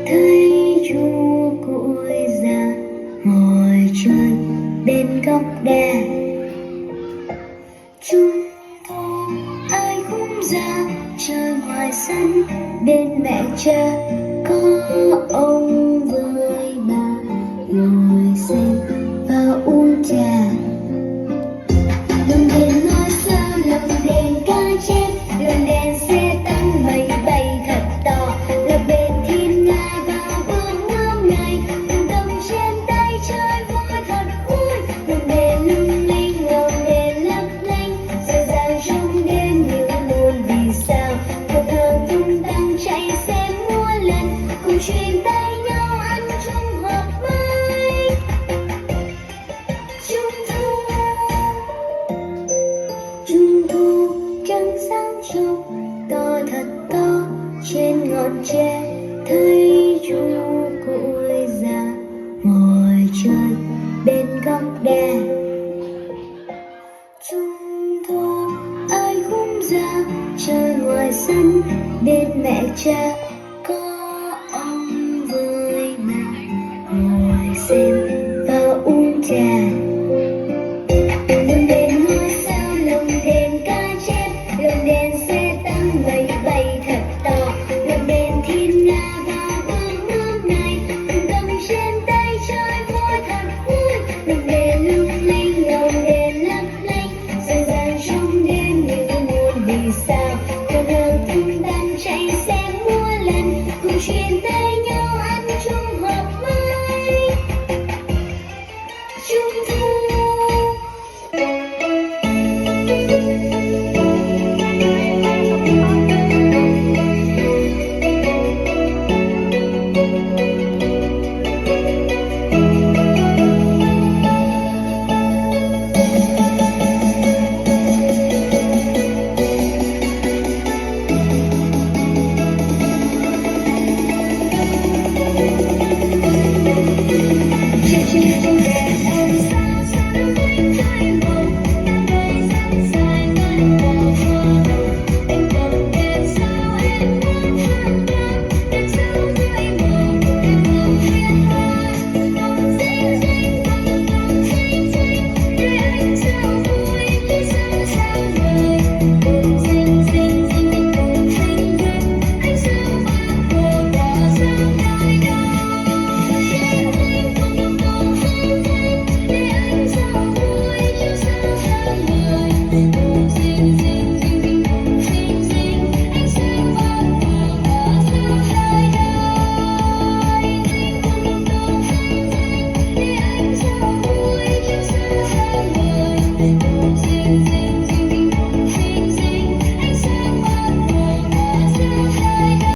thấy chú cụi già ngồi chơi bên góc đè. Chúng tôi ai cũng ra chơi ngoài sân bên mẹ cha, có ông với bà ngồi xem và uống trà. Lồng đèn nói sao, lồng đèn ca chép, lồng đèn xe tăng mây bay thật to. Lồng đèn thiên nga và vương ngắm ngày, từng cầm trên tay chơi vui thật vui. Lồng đèn lung linh, lồng đèn lấp lánh, dịu dàng trong đêm như muôn vì sao. Cuộc thơ tung tăng chạy xem múa lần, cùng truyền tay nhau ăn chung hộp mai. Trung thu trăng sáng trong to thật to trên ngọn tre, thấy chú cụi già ngồi chơi bên góc đè. Trung thu ai cũng ra chơi ngoài sân bên mẹ cha, có ông với mẹ ngồi xem